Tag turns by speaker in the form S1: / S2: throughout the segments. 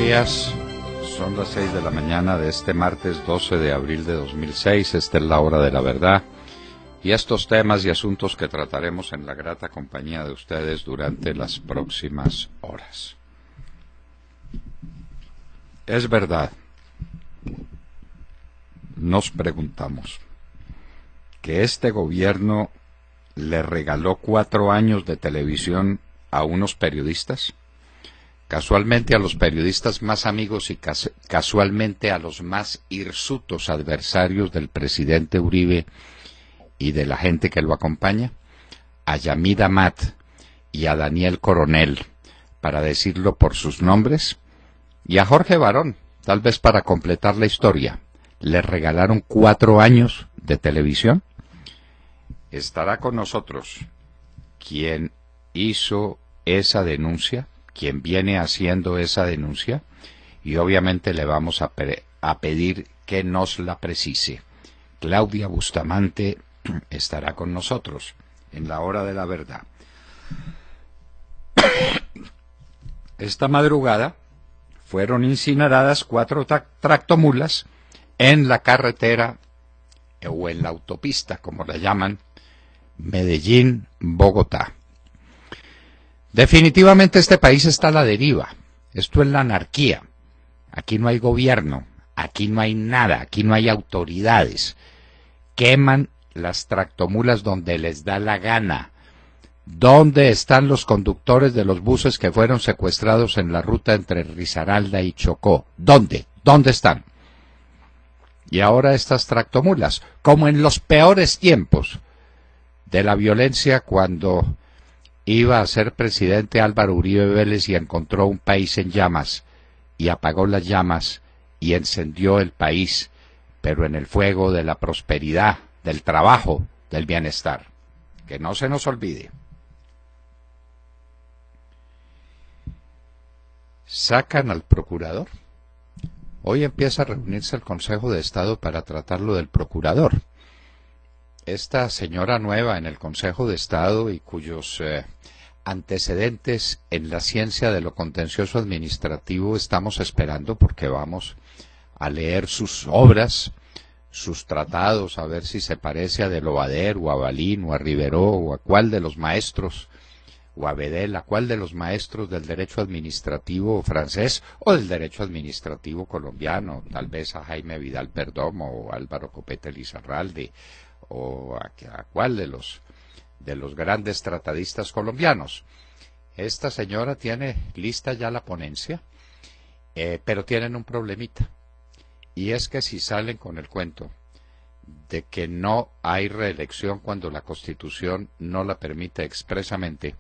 S1: días, son las 6 de la mañana de este martes 12 de abril de 2006, esta es la hora de la verdad, y estos temas y asuntos que trataremos en la grata compañía de ustedes durante las próximas horas. Es verdad, nos preguntamos, que este gobierno le regaló 4 años de televisión a unos periodistas, casualmente a los periodistas más amigos y casualmente a los más hirsutos adversarios del presidente Uribe y de la gente que lo acompaña, a Yamid Amat y a Daniel Coronel, para decirlo por sus nombres, y a Jorge Barón, tal vez para completar la historia. Le regalaron 4 años de televisión. Estará con nosotros quien hizo esa denuncia, quien viene haciendo esa denuncia, y obviamente le vamos a pedir que nos la precise. Claudia Bustamante estará con nosotros en la hora de la verdad. Esta madrugada fueron incineradas 4 tractomulas en la carretera o en la autopista, como la llaman, Medellín-Bogotá. Definitivamente este país está a la deriva. Esto es la anarquía. Aquí no hay gobierno, aquí no hay nada, aquí no hay autoridades. Queman las tractomulas donde les da la gana. ¿Dónde están los conductores de los buses que fueron secuestrados en la ruta entre Risaralda y Chocó? ¿Dónde? ¿Dónde están? Y ahora estas tractomulas, como en los peores tiempos de la violencia, cuando iba a ser presidente Álvaro Uribe Vélez y encontró un país en llamas, y apagó las llamas y encendió el país, pero en el fuego de la prosperidad, del trabajo, del bienestar. Que no se nos olvide. Sacan al procurador. Hoy empieza a reunirse el Consejo de Estado para tratar lo del procurador. Esta señora nueva en el Consejo de Estado y cuyos antecedentes en la ciencia de lo contencioso administrativo estamos esperando, porque vamos a leer sus obras, sus tratados, a ver si se parece a de Lovader o a Balín o a Riveró o a cuál de los maestros, o a Bedel, a cuál de los maestros del derecho administrativo francés o del derecho administrativo colombiano, tal vez a Jaime Vidal Perdomo o Álvaro Copete Lizarralde, o a cuál de los grandes tratadistas colombianos. Esta señora tiene lista ya la ponencia, pero tienen un problemita, y es que si salen con el cuento de que no hay reelección cuando la Constitución no la permite expresamente,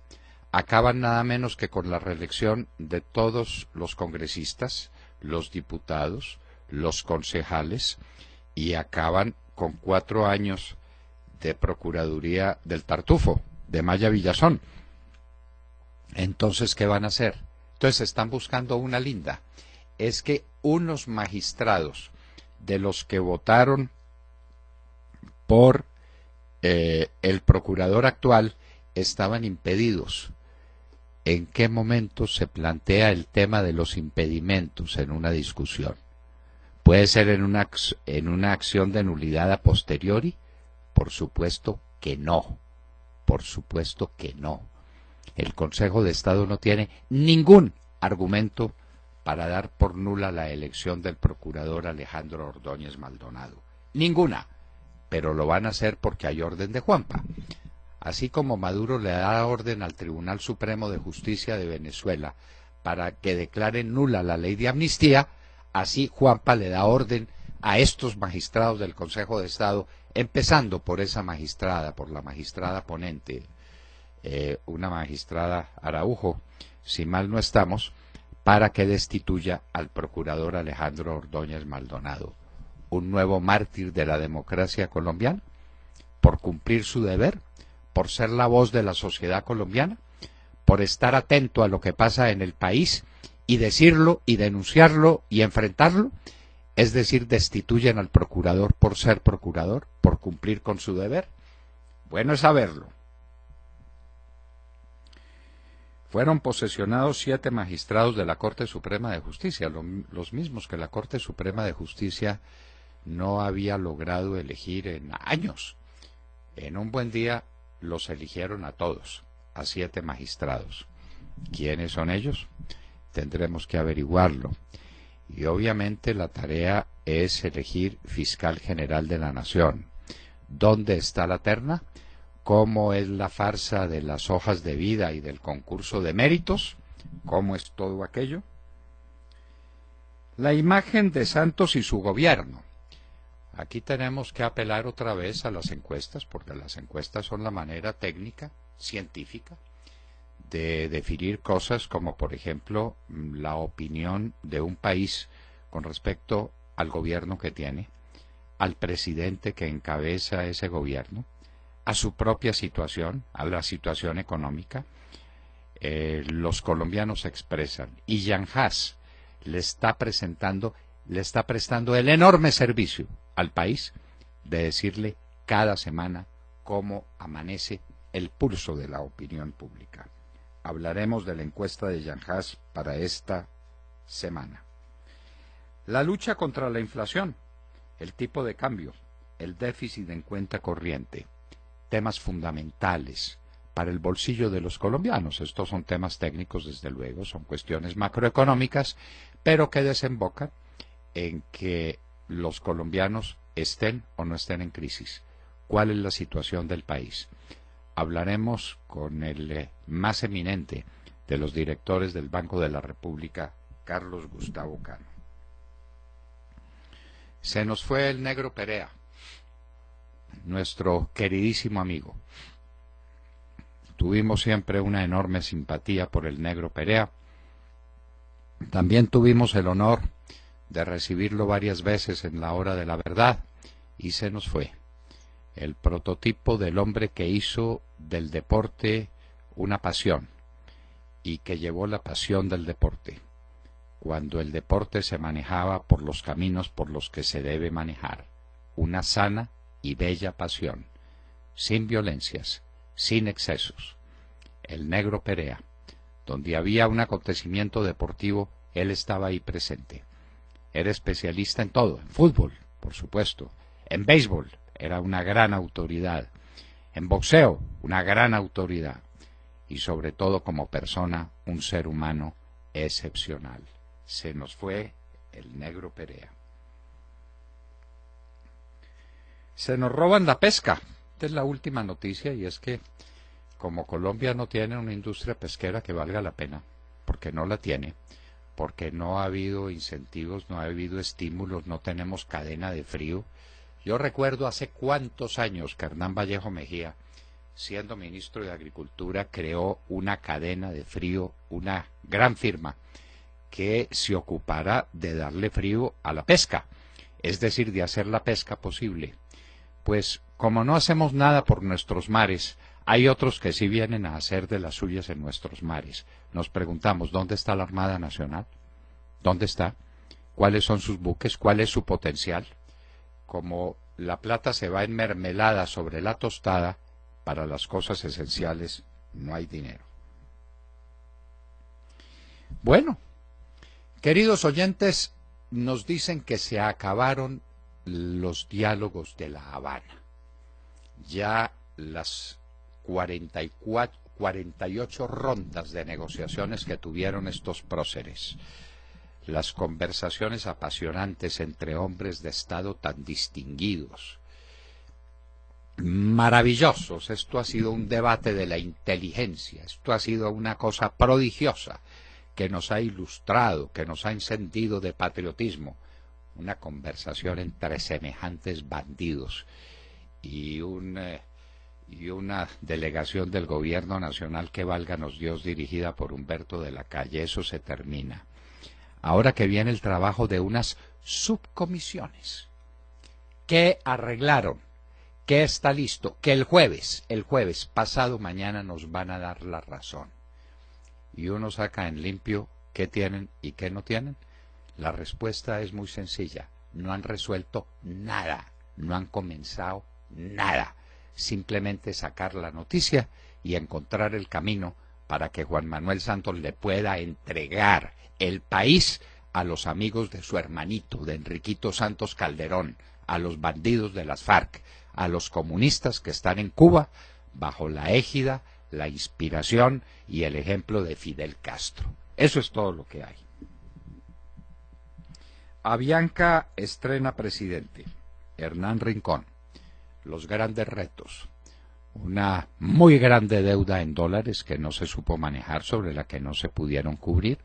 S1: acaban nada menos que con la reelección de todos los congresistas, los diputados, los concejales, y acaban con 4 años de Procuraduría del Tartufo, de Maya Villazón. Entonces, ¿qué van a hacer? Entonces están buscando una linda. Es que unos magistrados de los que votaron por el procurador actual estaban impedidos. ¿En qué momento se plantea el tema de los impedimentos en una discusión? ¿Puede ser en una acción de nulidad a posteriori? Por supuesto que no. Por supuesto que no. El Consejo de Estado no tiene ningún argumento para dar por nula la elección del procurador Alejandro Ordóñez Maldonado. Ninguna. Pero lo van a hacer porque hay orden de Juanpa. Así como Maduro le da orden al Tribunal Supremo de Justicia de Venezuela para que declare nula la ley de amnistía, así Juanpa le da orden a estos magistrados del Consejo de Estado, empezando por esa magistrada, por la magistrada ponente, una magistrada Araujo, si mal no estamos, para que destituya al procurador Alejandro Ordóñez Maldonado, un nuevo mártir de la democracia colombiana, por cumplir su deber, por ser la voz de la sociedad colombiana, por estar atento a lo que pasa en el país y decirlo y denunciarlo y enfrentarlo. Es decir, destituyen al procurador por ser procurador, por cumplir con su deber. Bueno es saberlo. Fueron posesionados 7 magistrados de la Corte Suprema de Justicia, los mismos que la Corte Suprema de Justicia no había logrado elegir en años. En un buen día los eligieron a todos, a 7 magistrados. ¿Quiénes son ellos? Tendremos que averiguarlo. Y obviamente la tarea es elegir fiscal general de la Nación. ¿Dónde está la terna? ¿Cómo es la farsa de las hojas de vida y del concurso de méritos? ¿Cómo es todo aquello? La imagen de Santos y su gobierno. Aquí tenemos que apelar otra vez a las encuestas, porque las encuestas son la manera técnica, científica, de definir cosas como, por ejemplo, la opinión de un país con respecto al gobierno que tiene, al presidente que encabeza ese gobierno, a su propia situación, a la situación económica. Los colombianos se expresan y Jan Haas le está prestando el enorme servicio al país de decirle cada semana cómo amanece el pulso de la opinión pública. Hablaremos de la encuesta de Jan Haas para esta semana. La lucha contra la inflación, el tipo de cambio, el déficit en cuenta corriente, temas fundamentales para el bolsillo de los colombianos. Estos son temas técnicos, desde luego, son cuestiones macroeconómicas, pero que desembocan en que los colombianos estén o no estén en crisis. ¿Cuál es la situación del país? Hablaremos con el más eminente de los directores del Banco de la República, Carlos Gustavo Cano. Se nos fue el negro Perea, nuestro queridísimo amigo. Tuvimos siempre una enorme simpatía por el negro Perea. También tuvimos el honor de recibirlo varias veces en la hora de la verdad, y se nos fue. El prototipo del hombre que hizo del deporte una pasión, y que llevó la pasión del deporte, cuando el deporte se manejaba por los caminos por los que se debe manejar, una sana y bella pasión, sin violencias, sin excesos. El negro Perea, donde había un acontecimiento deportivo, él estaba ahí presente. Era especialista en todo, en fútbol, por supuesto, en béisbol, era una gran autoridad, en boxeo, una gran autoridad, y sobre todo como persona, un ser humano excepcional. Se nos fue el negro Perea. Se nos roban la pesca. Esta es la última noticia, y es que como Colombia no tiene una industria pesquera que valga la pena, porque no la tiene, porque no ha habido incentivos, no ha habido estímulos, no tenemos cadena de frío. Yo recuerdo hace cuántos años que Hernán Vallejo Mejía, siendo ministro de Agricultura, creó una cadena de frío, una gran firma, que se ocupara de darle frío a la pesca, es decir, de hacer la pesca posible. Pues como no hacemos nada por nuestros mares, hay otros que sí vienen a hacer de las suyas en nuestros mares. Nos preguntamos, ¿dónde está la Armada Nacional? ¿Dónde está? ¿Cuáles son sus buques? ¿Cuál es su potencial? Como la plata se va en mermelada sobre la tostada, para las cosas esenciales no hay dinero. Bueno, queridos oyentes, nos dicen que se acabaron los diálogos de La Habana. Ya las 48 rondas de negociaciones que tuvieron estos próceres, las conversaciones apasionantes entre hombres de Estado tan distinguidos, maravillosos. Esto ha sido un debate de la inteligencia, esto ha sido una cosa prodigiosa que nos ha ilustrado, que nos ha encendido de patriotismo. Una conversación entre semejantes bandidos y una delegación del gobierno nacional que válganos Dios, dirigida por Humberto de la Calle. Eso se termina. Ahora que viene el trabajo de unas subcomisiones que arreglaron, que está listo, que el jueves, pasado mañana, nos van a dar la razón. Y uno saca en limpio qué tienen y qué no tienen. La respuesta es muy sencilla. No han resuelto nada, no han comenzado nada. Simplemente sacar la noticia y encontrar el camino para que Juan Manuel Santos le pueda entregar el país a los amigos de su hermanito, de Enriquito Santos Calderón, a los bandidos de las FARC, a los comunistas que están en Cuba bajo la égida, la inspiración y el ejemplo de Fidel Castro. Eso es todo lo que hay. Avianca estrena presidente, Hernán Rincón. Los grandes retos. Una muy grande deuda en dólares que no se supo manejar, sobre la que no se pudieron cubrir.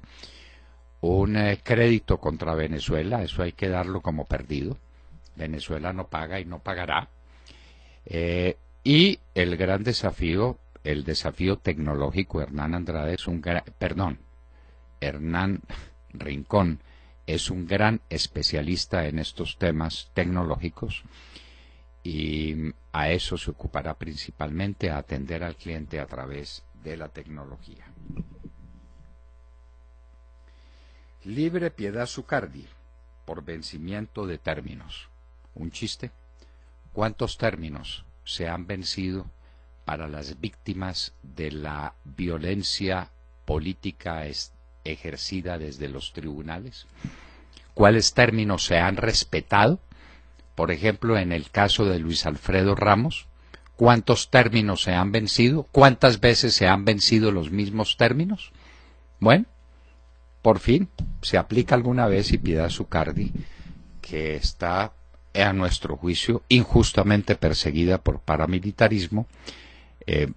S1: Un crédito contra Venezuela, eso hay que darlo como perdido. Venezuela no paga y no pagará. Y el gran desafío, el desafío tecnológico. Hernán Rincón es un gran especialista en estos temas tecnológicos y a eso se ocupará principalmente, a atender al cliente a través de la tecnología. Libre Piedad Zucardi, por vencimiento de términos. ¿Un chiste? ¿Cuántos términos se han vencido para las víctimas de la violencia política ejercida desde los tribunales? ¿Cuáles términos se han respetado? Por ejemplo, en el caso de Luis Alfredo Ramos, ¿cuántos términos se han vencido? ¿Cuántas veces se han vencido los mismos términos? Bueno, por fin se aplica alguna vez, y Piedad Zucardi, que está a nuestro juicio injustamente perseguida por paramilitarismo,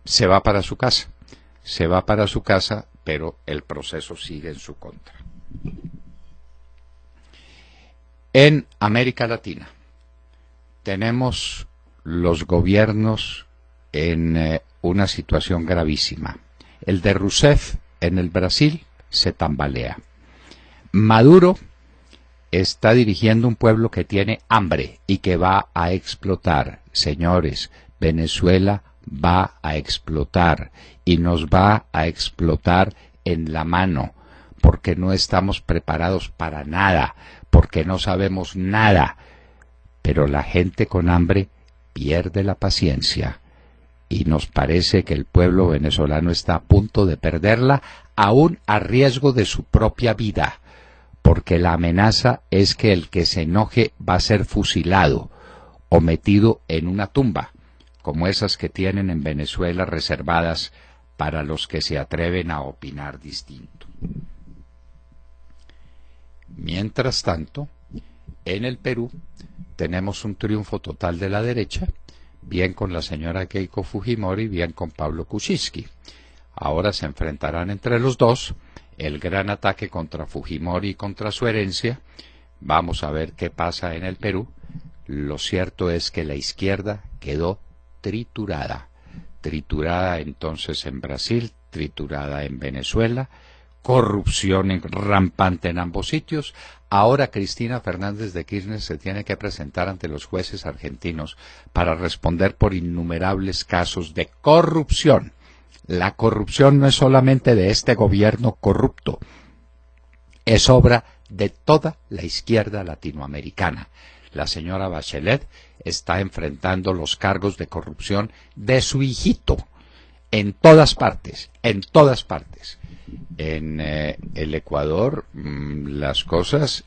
S1: se va para su casa. Se va para su casa, pero el proceso sigue en su contra. En América Latina tenemos los gobiernos en una situación gravísima. El de Rousseff en el Brasil se tambalea. Maduro está dirigiendo un pueblo que tiene hambre y que va a explotar. Señores, Venezuela va a explotar y nos va a explotar en la mano, porque no estamos preparados para nada, porque no sabemos nada. Pero la gente con hambre pierde la paciencia y nos parece que el pueblo venezolano está a punto de perderla, aún a riesgo de su propia vida, porque la amenaza es que el que se enoje va a ser fusilado o metido en una tumba, como esas que tienen en Venezuela reservadas para los que se atreven a opinar distinto. Mientras tanto, en el Perú tenemos un triunfo total de la derecha, bien con la señora Keiko Fujimori, bien con Pablo Kuczynski. Ahora se enfrentarán entre los dos el gran ataque contra Fujimori y contra su herencia. Vamos a ver qué pasa en el Perú. Lo cierto es que la izquierda quedó triturada. Triturada entonces en Brasil, triturada en Venezuela, corrupción rampante en ambos sitios. Ahora Cristina Fernández de Kirchner se tiene que presentar ante los jueces argentinos para responder por innumerables casos de corrupción. La corrupción no es solamente de este gobierno corrupto, es obra de toda la izquierda latinoamericana. La señora Bachelet está enfrentando los cargos de corrupción de su hijito en todas partes, en todas partes. En el Ecuador las cosas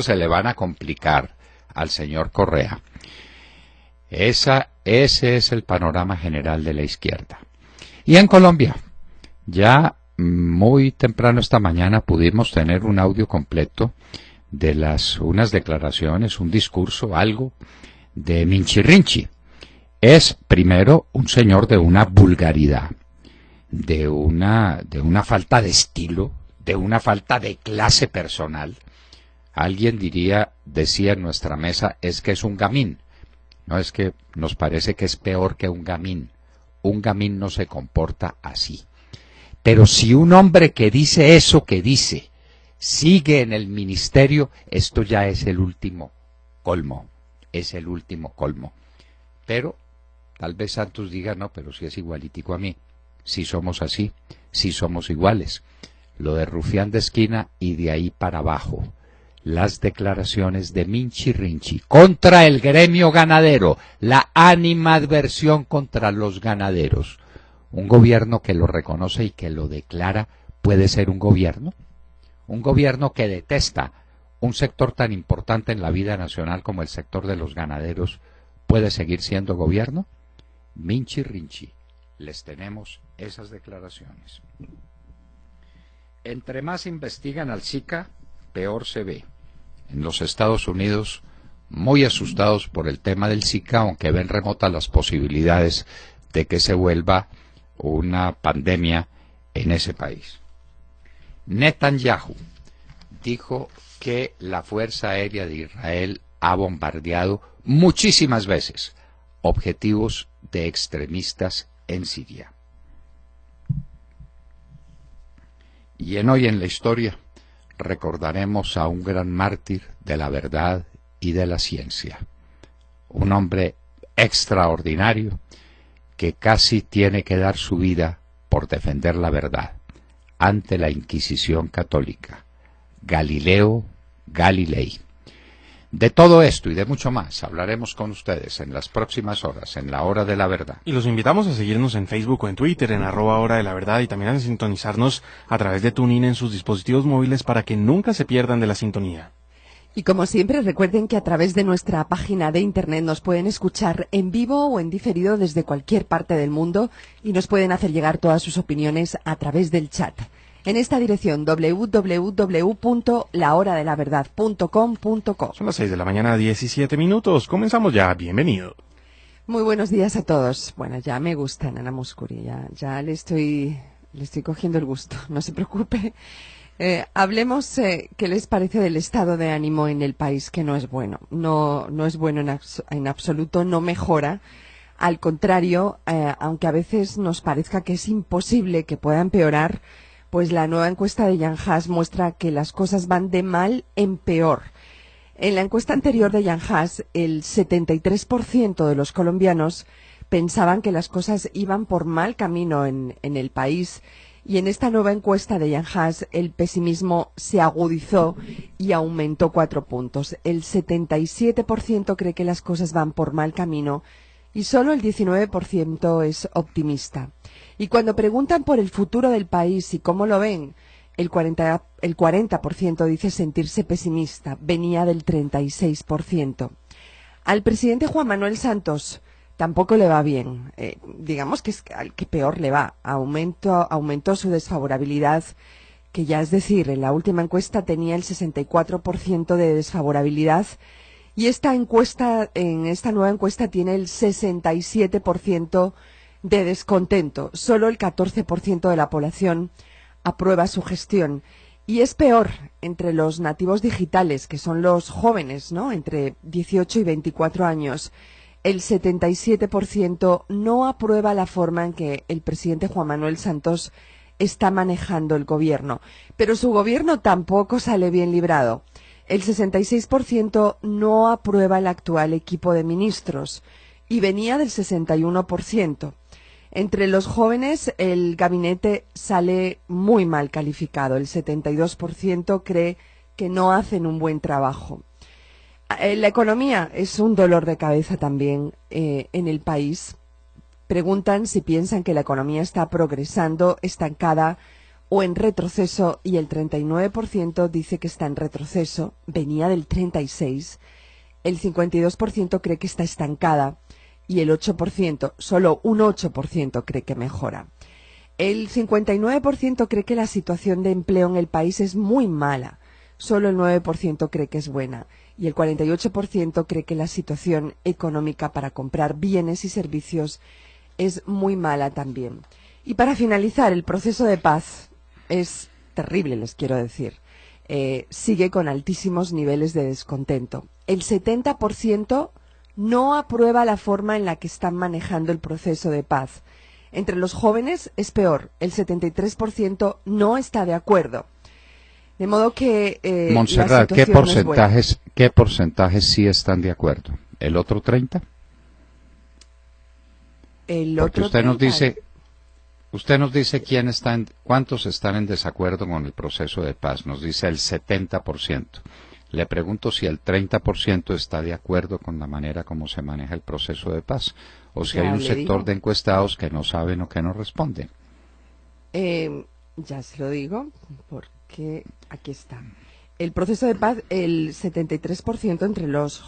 S1: se le van a complicar al señor Correa. Ese es el panorama general de la izquierda. Y en Colombia, ya muy temprano esta mañana pudimos tener un audio completo de unas declaraciones, un discurso, algo de Minchirrinchi. Es primero un señor de una vulgaridad, de una falta de estilo, de una falta de clase personal. Alguien decía en nuestra mesa, es que es un gamín. No, es que nos parece que es peor que un gamín. Un gamín no se comporta así. Pero si un hombre que dice eso que dice sigue en el ministerio, esto ya es el último colmo. Es el último colmo. Pero tal vez Santos diga, no, pero si es igualitico a mí. Si somos así, si somos iguales. Lo de rufián de esquina y de ahí para abajo. Las declaraciones de Minchirrinchi contra el gremio ganadero, la animadversión contra los ganaderos. Un gobierno que lo reconoce y que lo declara puede ser un gobierno. Un gobierno que detesta un sector tan importante en la vida nacional como el sector de los ganaderos puede seguir siendo gobierno. Minchi Rinchi, les tenemos esas declaraciones. Entre más investigan al Zika, peor se ve. En los Estados Unidos, muy asustados por el tema del Zika, aunque ven remotas las posibilidades de que se vuelva una pandemia en ese país. Netanyahu dijo que la Fuerza Aérea de Israel ha bombardeado muchísimas veces objetivos de extremistas en Siria. Y en Hoy en la Historia recordaremos a un gran mártir de la verdad y de la ciencia, un hombre extraordinario que casi tiene que dar su vida por defender la verdad ante la Inquisición católica, Galileo Galilei. De todo esto y de mucho más hablaremos con ustedes en las próximas horas, en la Hora de la Verdad.
S2: Y los invitamos a seguirnos en Facebook o en Twitter, en @Hora de la Verdad, y también a sintonizarnos a través de TuneIn en sus dispositivos móviles para que nunca se pierdan de la sintonía.
S3: Y como siempre, recuerden que a través de nuestra página de internet nos pueden escuchar en vivo o en diferido desde cualquier parte del mundo y nos pueden hacer llegar todas sus opiniones a través del chat. En esta dirección, www.lahoradelaverdad.com.co.
S2: Son las 6 de la mañana, 17 minutos. Comenzamos ya. Bienvenido.
S3: Muy buenos días a todos. Bueno, ya me gusta Nana Mouskouri, ya le estoy cogiendo el gusto, no se preocupe. Hablemos, ¿qué les parece del estado de ánimo en el país? Que no es bueno. No es bueno en absoluto, no mejora. Al contrario, aunque a veces nos parezca que es imposible que pueda empeorar, pues la nueva encuesta de Jan Haas muestra que las cosas van de mal en peor. En la encuesta anterior de Jan Haas, el 73% de los colombianos pensaban que las cosas iban por mal camino en el país. Y en esta nueva encuesta de Jan Haas, el pesimismo se agudizó y aumentó 4 puntos. El 77% cree que las cosas van por mal camino y solo el 19% es optimista. Y cuando preguntan por el futuro del país y cómo lo ven, el 40% dice sentirse pesimista, venía del 36%. Al presidente Juan Manuel Santos tampoco le va bien, digamos que es al que peor le va. Aumentó su desfavorabilidad, que ya es decir, en la última encuesta tenía el 64% de desfavorabilidad y en esta nueva encuesta tiene el 67% de descontento. Solo el 14% de la población aprueba su gestión. Y es peor entre los nativos digitales, que son los jóvenes, ¿no? Entre 18 y 24 años. El 77% no aprueba la forma en que el presidente Juan Manuel Santos está manejando el gobierno. Pero su gobierno tampoco sale bien librado. El 66% no aprueba el actual equipo de ministros y venía del 61%. Entre los jóvenes, el gabinete sale muy mal calificado. El 72% cree que no hacen un buen trabajo. La economía es un dolor de cabeza también en el país. Preguntan si piensan que la economía está progresando, estancada o en retroceso, y el 39% dice que está en retroceso, venía del 36%. El 52% cree que está estancada y el 8%, solo un 8% cree que mejora. El 59% cree que la situación de empleo en el país es muy mala, solo el 9% cree que es buena y el 48% cree que la situación económica para comprar bienes y servicios es muy mala también. Y para finalizar, el proceso de paz es terrible, les quiero decir. Sigue con altísimos niveles de descontento. El 70% no aprueba la forma en la que están manejando el proceso de paz. Entre los jóvenes es peor, el 73% no está de acuerdo. De modo que
S1: Montserrat, ¿qué porcentajes sí están de acuerdo? ¿El otro 30%? Porque usted nos dice cuántos están en desacuerdo con el proceso de paz. Nos dice el 70%. Le pregunto si el 30% está de acuerdo con la manera como se maneja el proceso de paz, o si hay un sector de encuestados que no saben o que no responden.
S3: Ya se lo digo, porque aquí está. El proceso de paz, el 73% entre los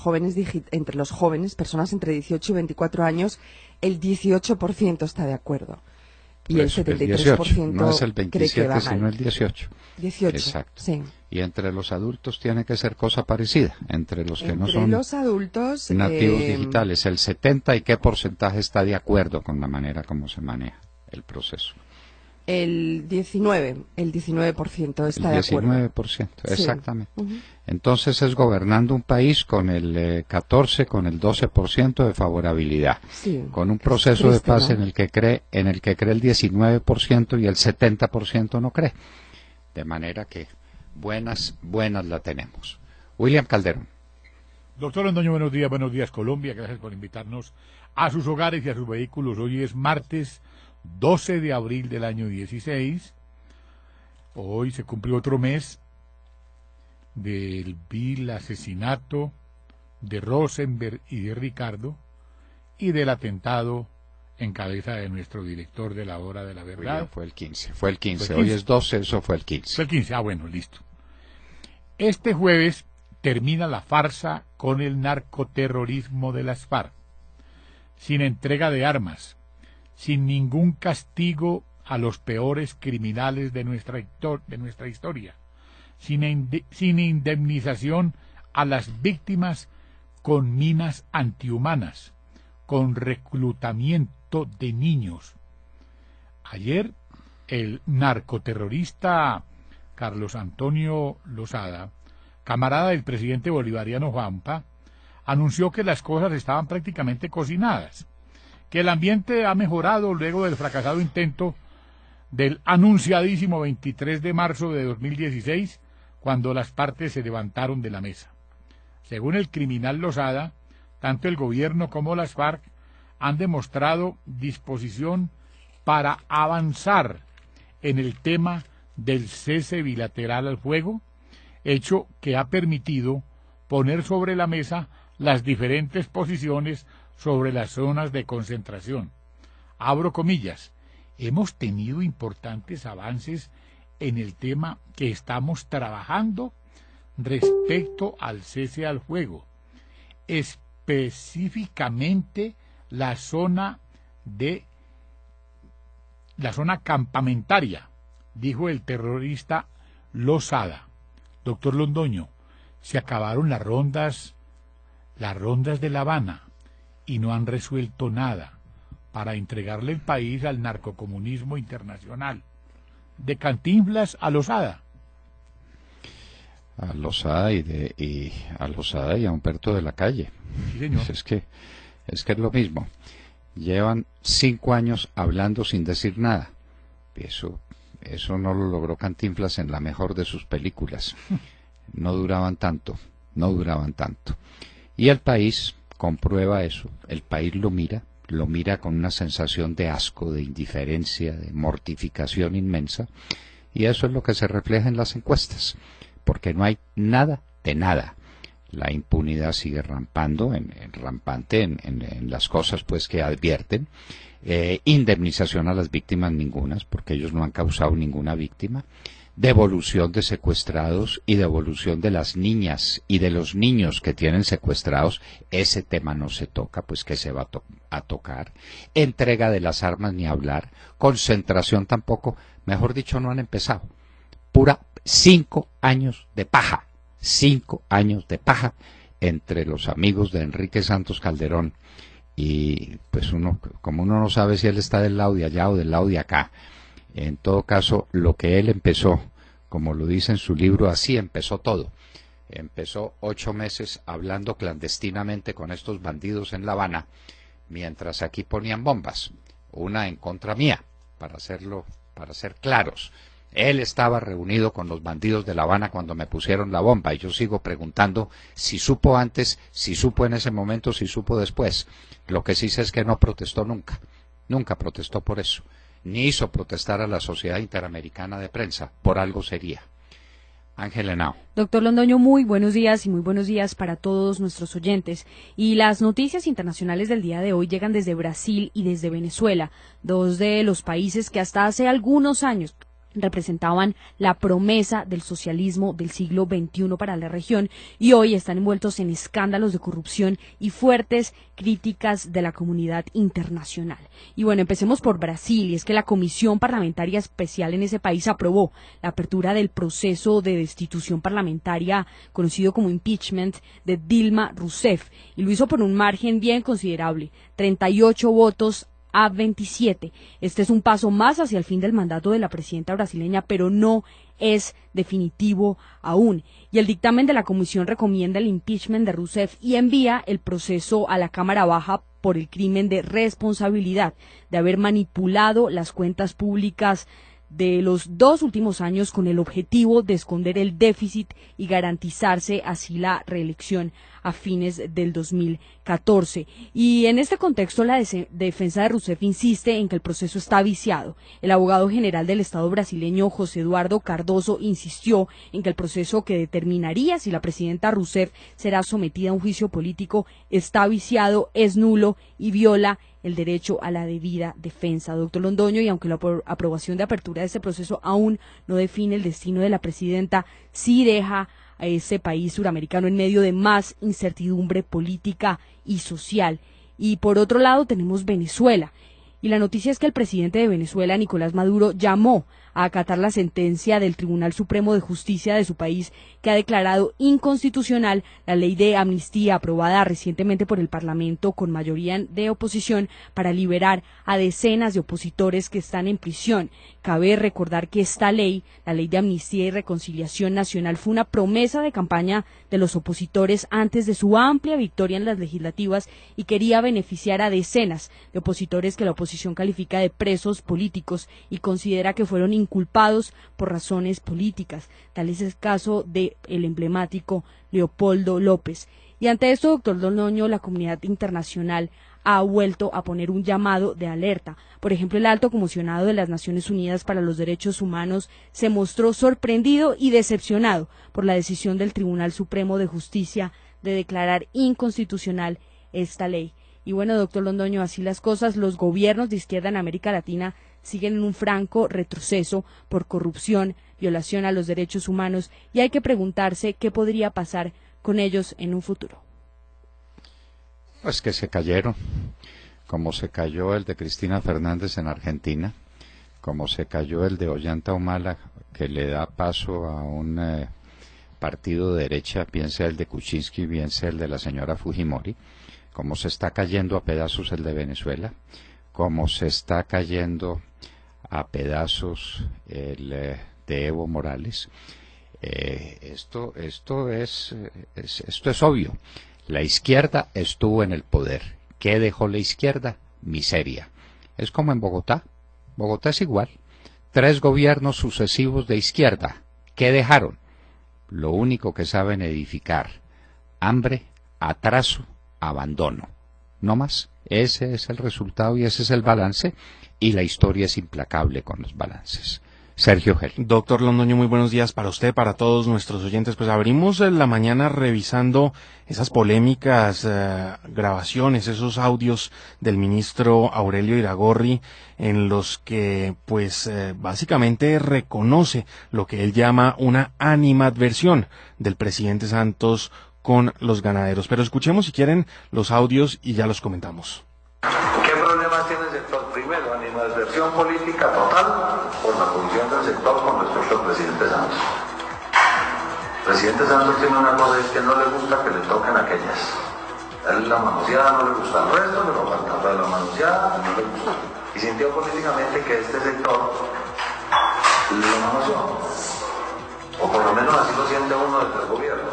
S3: jóvenes, personas entre 18 y 24 años, el 18% está de acuerdo. Y el 73%
S1: no es el 27,
S3: cree que va mal.
S1: sino el 18.
S3: 18,
S1: exacto.
S3: Sí.
S1: Y entre los adultos tiene que ser cosa parecida. Entre los que
S3: entre
S1: no son
S3: los adultos,
S1: nativos digitales, el 70%, ¿y qué porcentaje está de acuerdo con la manera como se maneja el proceso?
S3: El 19% está de acuerdo.
S1: El 19%, exactamente.
S3: Sí.
S1: Entonces es gobernando un país con el 14, con el 12% de favorabilidad,
S3: sí,
S1: con un proceso
S3: triste,
S1: de paz,
S3: ¿no?
S1: en el que cree el 19% y el 70% no cree. De manera que buenas la tenemos. William Calderón.
S4: Doctor Londoño, buenos días Colombia, gracias por invitarnos a sus hogares y a sus vehículos. Hoy es martes 12 de abril del año 16. Hoy se cumple otro mes del vil asesinato de Rosenberg y de Ricardo y del atentado en cabeza de nuestro director de la Hora de la Verdad.
S1: William, fue el 15. Hoy es 12, eso fue el 15.
S4: Fue el 15, bueno, listo. Este jueves termina la farsa con el narcoterrorismo de las FARC, sin entrega de armas, sin ningún castigo a los peores criminales de nuestra historia, sin indemnización a las víctimas con minas antihumanas, con reclutamiento de niños. Ayer el narcoterrorista Carlos Antonio Lozada, camarada del presidente bolivariano Juanpa, anunció que las cosas estaban prácticamente cocinadas, que el ambiente ha mejorado luego del fracasado intento del anunciadísimo 23 de marzo de 2016, cuando las partes se levantaron de la mesa. Según el criminal Lozada, tanto el gobierno como las FARC han demostrado disposición para avanzar en el tema del cese bilateral al fuego, hecho que ha permitido poner sobre la mesa las diferentes posiciones sobre las zonas de concentración. Abro comillas, hemos tenido importantes avances en el tema que estamos trabajando respecto al cese al fuego, específicamente la zona campamentaria, dijo el terrorista Lozada. Doctor Londoño, se acabaron las rondas de La Habana y no han resuelto nada para entregarle el país al narcocomunismo internacional. De Cantinflas a Lozada.
S1: A Lozada y a Humberto de la Calle.
S4: Sí, señor.
S1: Es que es lo mismo. Llevan 5 años hablando sin decir nada. Eso no lo logró Cantinflas en la mejor de sus películas. No duraban tanto. Y el país comprueba eso. El país lo mira con una sensación de asco, de indiferencia, de mortificación inmensa, y eso es lo que se refleja en las encuestas, porque no hay nada de nada. La impunidad sigue rampante en las cosas pues que advierten. Indemnización a las víctimas ningunas, porque ellos no han causado ninguna víctima. Devolución de secuestrados y devolución de las niñas y de los niños que tienen secuestrados, ese tema no se toca, pues que se va a tocar. Entrega de las armas ni hablar, concentración tampoco, mejor dicho no han empezado. Pura 5 años de paja, 5 años de paja entre los amigos de Enrique Santos Calderón, y pues como uno no sabe si él está del lado de allá o del lado de acá. En todo caso, lo que él empezó, como lo dice en su libro, así empezó todo. Empezó 8 meses hablando clandestinamente con estos bandidos en La Habana, mientras aquí ponían bombas, una en contra mía, para ser claros. Él estaba reunido con los bandidos de La Habana cuando me pusieron la bomba, y yo sigo preguntando si supo antes, si supo en ese momento, si supo después. Lo que sí sé es que no protestó nunca protestó por eso, ni hizo protestar a la Sociedad Interamericana de Prensa, por algo sería. Ángel Henao.
S5: Doctor Londoño, muy buenos días y muy buenos días para todos nuestros oyentes. Y las noticias internacionales del día de hoy llegan desde Brasil y desde Venezuela, dos de los países que hasta hace algunos años representaban la promesa del socialismo del siglo XXI para la región y hoy están envueltos en escándalos de corrupción y fuertes críticas de la comunidad internacional. Y bueno, empecemos por Brasil, y es que la Comisión Parlamentaria Especial en ese país aprobó la apertura del proceso de destitución parlamentaria conocido como impeachment de Dilma Rousseff, y lo hizo por un margen bien considerable, 38 votos a 27. Este es un paso más hacia el fin del mandato de la presidenta brasileña, pero no es definitivo aún. Y el dictamen de la comisión recomienda el impeachment de Rousseff y envía el proceso a la Cámara Baja por el crimen de responsabilidad de haber manipulado las cuentas públicas de los 2 últimos años con el objetivo de esconder el déficit y garantizarse así la reelección a fines del 2014. Y en este contexto la defensa de Rousseff insiste en que el proceso está viciado. El abogado general del Estado brasileño, José Eduardo Cardoso, insistió en que el proceso que determinaría si la presidenta Rousseff será sometida a un juicio político está viciado, es nulo y viola el derecho a la debida defensa. Doctor Londoño, y aunque la aprobación de apertura de este proceso aún no define el destino de la presidenta, sí deja a ese país suramericano en medio de más incertidumbre política y social. Y por otro lado tenemos Venezuela. Y la noticia es que el presidente de Venezuela, Nicolás Maduro, llamó a acatar la sentencia del Tribunal Supremo de Justicia de su país, que ha declarado inconstitucional la ley de amnistía aprobada recientemente por el Parlamento con mayoría de oposición para liberar a decenas de opositores que están en prisión. Cabe recordar que esta ley, la Ley de Amnistía y Reconciliación Nacional, fue una promesa de campaña de los opositores antes de su amplia victoria en las legislativas y quería beneficiar a decenas de opositores que la oposición califica de presos políticos y considera que fueron inculpados por razones políticas. Tal es el caso de el emblemático Leopoldo López. Y ante esto, doctor Londoño, la comunidad internacional ha vuelto a poner un llamado de alerta. Por ejemplo, el alto comisionado de las Naciones Unidas para los Derechos Humanos se mostró sorprendido y decepcionado por la decisión del Tribunal Supremo de Justicia de declarar inconstitucional esta ley. Y bueno, doctor Londoño, así las cosas, los gobiernos de izquierda en América Latina siguen en un franco retroceso por corrupción, violación a los derechos humanos, y hay que preguntarse qué podría pasar con ellos en un futuro.
S1: Pues que se cayeron, como se cayó el de Cristina Fernández en Argentina, como se cayó el de Ollanta Humala, que le da paso a un partido de derecha, bien sea el de Kuczynski, bien sea el de la señora Fujimori, como se está cayendo a pedazos el de Venezuela, como se está cayendo a pedazos el de Evo Morales. Esto es obvio. La izquierda estuvo en el poder. ¿Qué dejó la izquierda? Miseria. Es como en Bogotá. Bogotá es igual. 3 gobiernos sucesivos de izquierda. ¿Qué dejaron? Lo único que saben edificar: hambre, atraso, abandono. No más. Ese es el resultado y ese es el balance, y la historia es implacable con los balances. Sergio Gel.
S2: Doctor Londoño, muy buenos días para usted, para todos nuestros oyentes. Pues abrimos la mañana revisando esas polémicas grabaciones, esos audios del ministro Aurelio Iragorri, en los que pues básicamente reconoce lo que él llama una animadversión del presidente Santos con los ganaderos. Pero escuchemos si quieren los audios y ya los comentamos.
S6: ¿Qué problemas tiene el sector? Primero, animadversión política total por la posición del sector con respecto al presidente Santos. El presidente Santos tiene una cosa, es que no le gusta que le toquen aquellas. A él la manoseada no le gusta, al resto le va a faltar, pero la manoseada no le gusta. Y sintió políticamente que este sector lo manoseó. O por lo menos así lo siente uno desde el gobierno.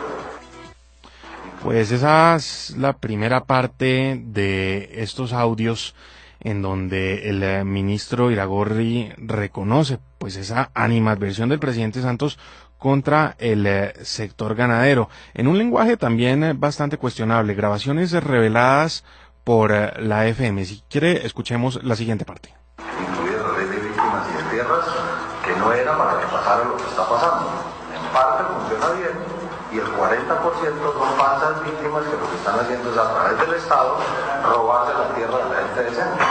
S2: Pues esa es la primera parte de estos audios en donde el ministro Iragorri reconoce pues esa animadversión del presidente Santos contra el sector ganadero, en un lenguaje también bastante cuestionable, grabaciones reveladas por la FM. Si quiere, escuchemos la siguiente parte.
S6: Incluida la ley de víctimas y de tierras, que no era para que pasara lo que está pasando. En parte y el 40% son falsas víctimas que lo que están haciendo es a través del Estado robarse la tierra de la gente decente.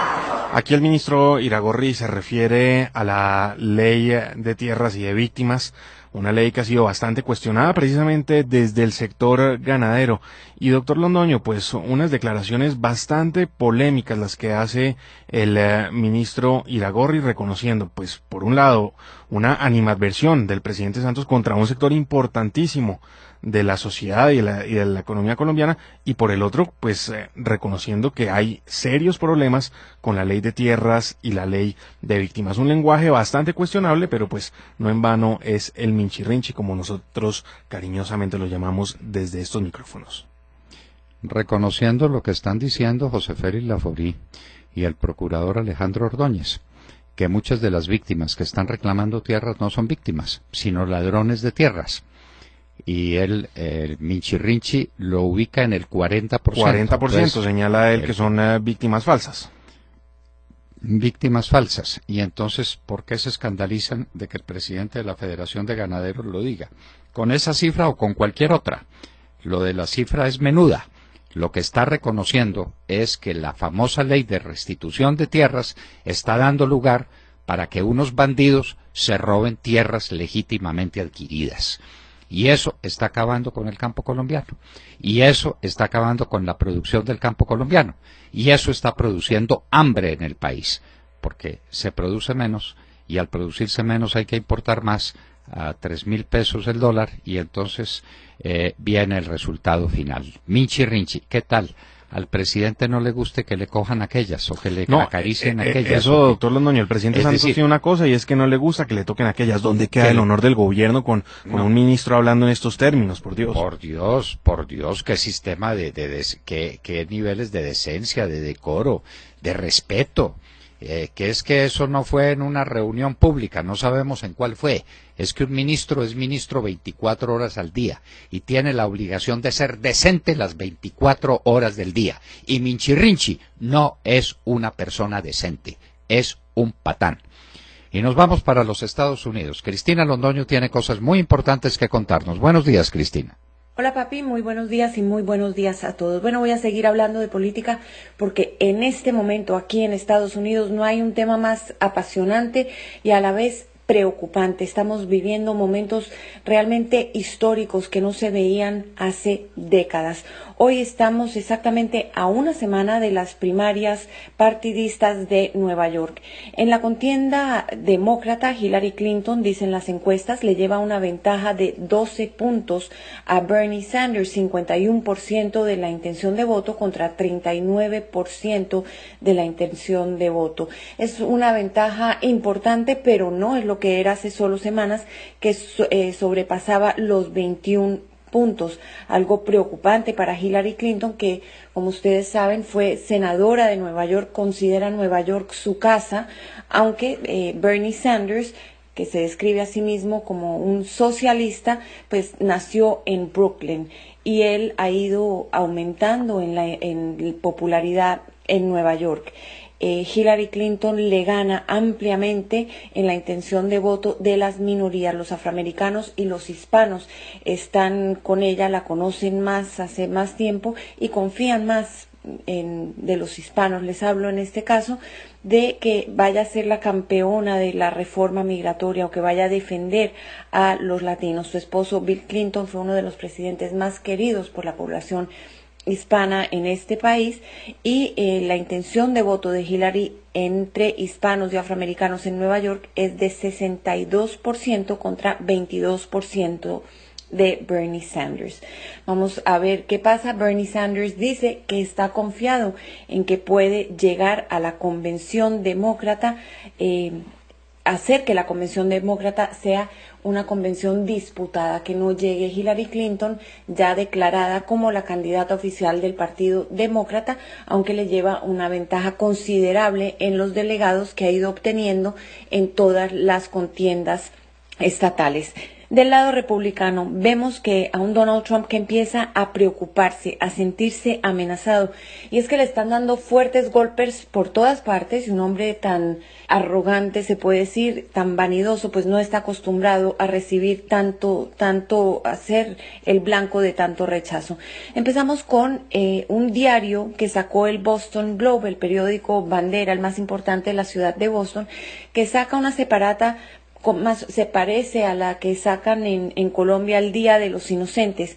S2: Aquí el ministro Iragorri se refiere a la ley de tierras y de víctimas, una ley que ha sido bastante cuestionada precisamente desde el sector ganadero. Y doctor Londoño, pues unas declaraciones bastante polémicas las que hace el ministro Iragorri, reconociendo, pues por un lado, una animadversión del presidente Santos contra un sector importantísimo de la sociedad y de la economía colombiana, y por el otro, pues reconociendo que hay serios problemas con la ley de tierras y la ley de víctimas. Un lenguaje bastante cuestionable, pero pues no en vano es el minchirrinchi, como nosotros cariñosamente lo llamamos desde estos micrófonos.
S1: Reconociendo lo que están diciendo José Félix Laforí y el procurador Alejandro Ordóñez, que muchas de las víctimas que están reclamando tierras no son víctimas, sino ladrones de tierras. Y el minchirrinchi lo ubica en el 40%.
S2: 40%,
S1: entonces,
S2: señala él que son víctimas falsas.
S1: Víctimas falsas. Y entonces, ¿por qué se escandalizan de que el presidente de la Federación de Ganaderos lo diga? ¿Con esa cifra o con cualquier otra? Lo de la cifra es menuda. Lo que está reconociendo es que la famosa ley de restitución de tierras está dando lugar para que unos bandidos se roben tierras legítimamente adquiridas. Y eso está acabando con el campo colombiano. Y eso está acabando con la producción del campo colombiano. Y eso está produciendo hambre en el país. Porque se produce menos y al producirse menos hay que importar más, a 3.000 pesos el dólar, y entonces viene el resultado final. Minchirrinchi, ¿qué tal? Al presidente no le guste que le cojan aquellas o que le acaricien aquellas.
S2: Eso, doctor Londoño, el presidente Santos tiene una cosa y es que no le gusta que le toquen aquellas. ¿Dónde queda el honor del gobierno con un ministro hablando en estos términos, por Dios?
S1: Por Dios, qué sistema qué niveles de decencia, de decoro, de respeto. Que es que eso no fue en una reunión pública, no sabemos en cuál fue. Es que un ministro es ministro 24 horas al día y tiene la obligación de ser decente las 24 horas del día. Y Minchirrinchi no es una persona decente, es un patán. Y nos vamos para los Estados Unidos. Cristina Londoño tiene cosas muy importantes que contarnos. Buenos días, Cristina.
S7: Hola papi, muy buenos días y muy buenos días a todos. Bueno, voy a seguir hablando de política porque en este momento aquí en Estados Unidos no hay un tema más apasionante y a la vez preocupante. Estamos viviendo momentos realmente históricos que no se veían hace décadas. Hoy estamos exactamente a una semana de las primarias partidistas de Nueva York. En la contienda demócrata, Hillary Clinton, dicen las encuestas, le lleva una ventaja de 12 puntos a Bernie Sanders, 51% de la intención de voto contra 39% de la intención de voto. Es una ventaja importante, pero no es lo que era hace solo semanas, que sobrepasaba los 21 puntos, algo preocupante para Hillary Clinton, que como ustedes saben fue senadora de Nueva York, considera Nueva York su casa, aunque Bernie Sanders, que se describe a sí mismo como un socialista, pues nació en Brooklyn y él ha ido aumentando en popularidad en Nueva York. Hillary Clinton le gana ampliamente en la intención de voto de las minorías. Los afroamericanos y los hispanos están con ella, la conocen más hace más tiempo y confían más de los hispanos. Les hablo en este caso de que vaya a ser la campeona de la reforma migratoria o que vaya a defender a los latinos. Su esposo Bill Clinton fue uno de los presidentes más queridos por la población hispana en este país y la intención de voto de Hillary entre hispanos y afroamericanos en Nueva York es de 62% contra 22% de Bernie Sanders. Vamos a ver qué pasa. Bernie Sanders dice que está confiado en que puede llegar a la convención demócrata, hacer que la convención demócrata sea una convención disputada, que no llegue Hillary Clinton ya declarada como la candidata oficial del Partido Demócrata, aunque le lleva una ventaja considerable en los delegados que ha ido obteniendo en todas las contiendas estatales. Del lado republicano, vemos que a un Donald Trump que empieza a preocuparse, a sentirse amenazado, y es que le están dando fuertes golpes por todas partes, y un hombre tan arrogante, se puede decir, tan vanidoso, pues no está acostumbrado a recibir tanto, a ser el blanco de tanto rechazo. Empezamos con un diario que sacó el Boston Globe, el periódico bandera, el más importante de la ciudad de Boston, que saca una separata se parece a la que sacan en Colombia el Día de los Inocentes.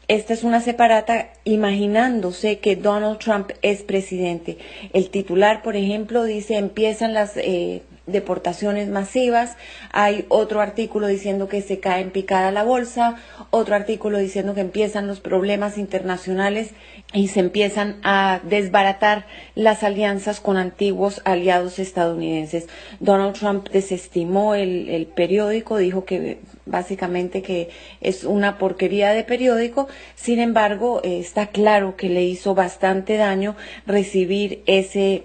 S7: Esta es una separata imaginándose que Donald Trump es presidente. El titular, por ejemplo, dice empiezan las deportaciones masivas. Hay otro artículo diciendo que se cae en picada la bolsa, otro artículo diciendo que empiezan los problemas internacionales y se empiezan a desbaratar las alianzas con antiguos aliados estadounidenses. Donald Trump desestimó el periódico, dijo que básicamente que es una porquería de periódico. Sin embargo, está claro que le hizo bastante daño recibir ese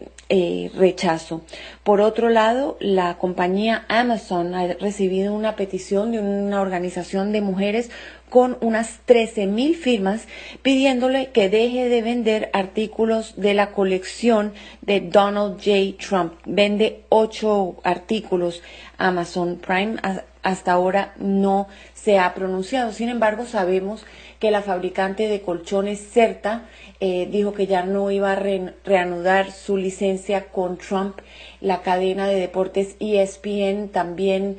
S7: rechazo. Por otro lado, la compañía Amazon ha recibido una petición de una organización de mujeres con unas 13,000 firmas pidiéndole que deje de vender artículos de la colección de Donald J. Trump. Vende 8 artículos. Amazon Prime hasta ahora no se ha pronunciado. Sin embargo, sabemos que la fabricante de colchones Certa dijo que ya no iba a reanudar su licencia con Trump. La cadena de deportes ESPN también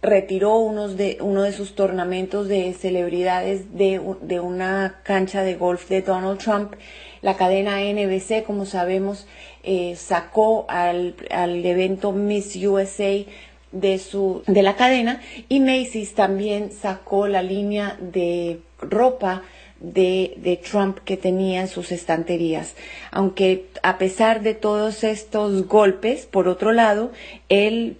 S7: retiró uno de sus tornamentos de celebridades de una cancha de golf de Donald Trump. La cadena NBC, como sabemos, sacó al evento Miss USA de la cadena, y Macy's también sacó la línea de ropa de Trump que tenía en sus estanterías. Aunque a pesar de todos estos golpes, por otro lado, el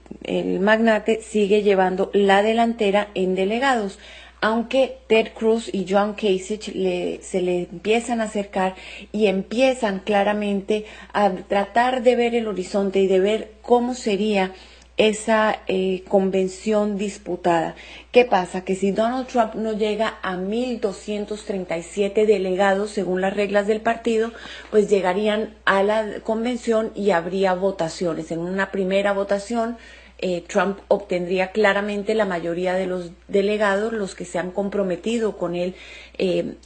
S7: magnate sigue llevando la delantera en delegados. Aunque Ted Cruz y John Kasich se le empiezan a acercar y empiezan claramente a tratar de ver el horizonte y de ver cómo sería esa convención disputada. ¿Qué pasa? Que si Donald Trump no llega a 1,237 delegados según las reglas del partido, pues llegarían a la convención y habría votaciones. En una primera votación, Trump obtendría claramente la mayoría de los delegados, los que se han comprometido con él,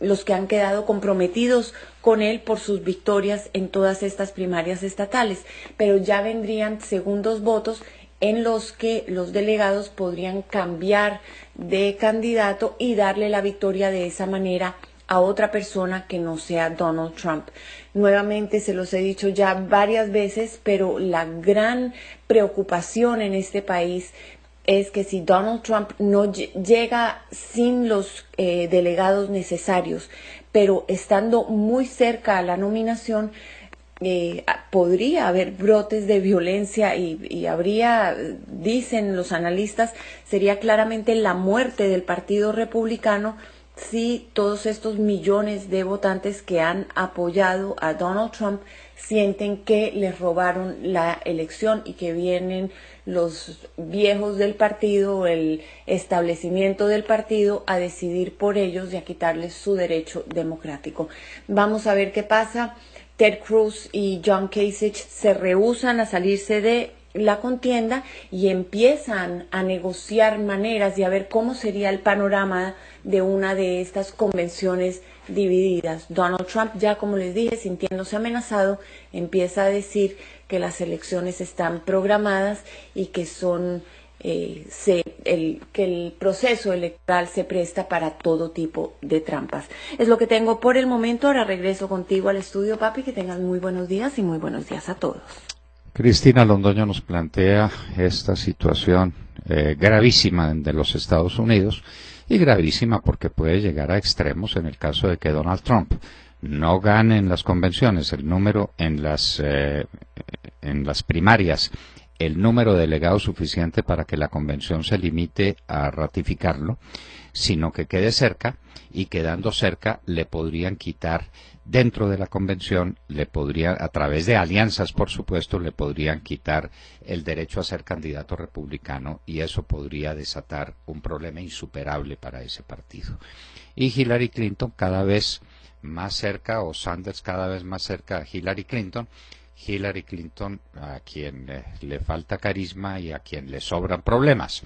S7: los que han quedado comprometidos con él por sus victorias en todas estas primarias estatales. Pero ya vendrían segundos votos en los que los delegados podrían cambiar de candidato y darle la victoria de esa manera a otra persona que no sea Donald Trump. Nuevamente se los he dicho ya varias veces, pero la gran preocupación en este país es que si Donald Trump no llega sin los delegados necesarios, pero estando muy cerca a la nominación, podría haber brotes de violencia y habría, dicen los analistas, sería claramente la muerte del Partido Republicano si todos estos millones de votantes que han apoyado a Donald Trump sienten que les robaron la elección y que vienen los viejos del partido, el establecimiento del partido, a decidir por ellos y a quitarles su derecho democrático. Vamos a ver qué pasa. Ted Cruz y John Kasich se rehúsan a salirse de la contienda y empiezan a negociar maneras y a ver cómo sería el panorama de una de estas convenciones divididas. Donald Trump, ya como les dije, sintiéndose amenazado, empieza a decir que las elecciones están programadas y que que el proceso electoral se presta para todo tipo de trampas. Es lo que tengo por el momento. Ahora regreso contigo al estudio, papi. Que tengan muy buenos días y muy buenos días a todos.
S1: Cristina Londoño nos plantea esta situación gravísima de los Estados Unidos, y gravísima porque puede llegar a extremos en el caso de que Donald Trump no gane en las convenciones el número en las primarias el número de delegados suficiente para que la convención se limite a ratificarlo, sino que quede cerca, y quedando cerca le podrían quitar dentro de la convención, le podrían, a través de alianzas por supuesto, le podrían quitar el derecho a ser candidato republicano, y eso podría desatar un problema insuperable para ese partido. Y Hillary Clinton cada vez más cerca, o Sanders cada vez más cerca a Hillary Clinton, a quien le falta carisma y a quien le sobran problemas,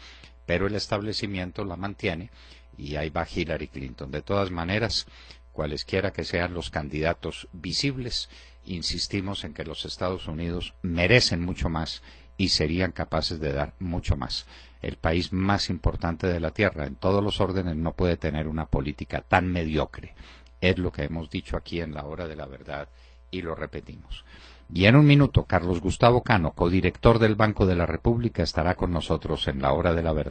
S1: pero el establecimiento la mantiene, y ahí va Hillary Clinton. De todas maneras, cualesquiera que sean los candidatos visibles, insistimos en que los Estados Unidos merecen mucho más y serían capaces de dar mucho más. El país más importante de la Tierra, en todos los órdenes, no puede tener una política tan mediocre. Es lo que hemos dicho aquí en La Hora de la Verdad y lo repetimos. Y en un minuto, Carlos Gustavo Cano, codirector del Banco de la República, estará con nosotros en La Hora de la Verdad.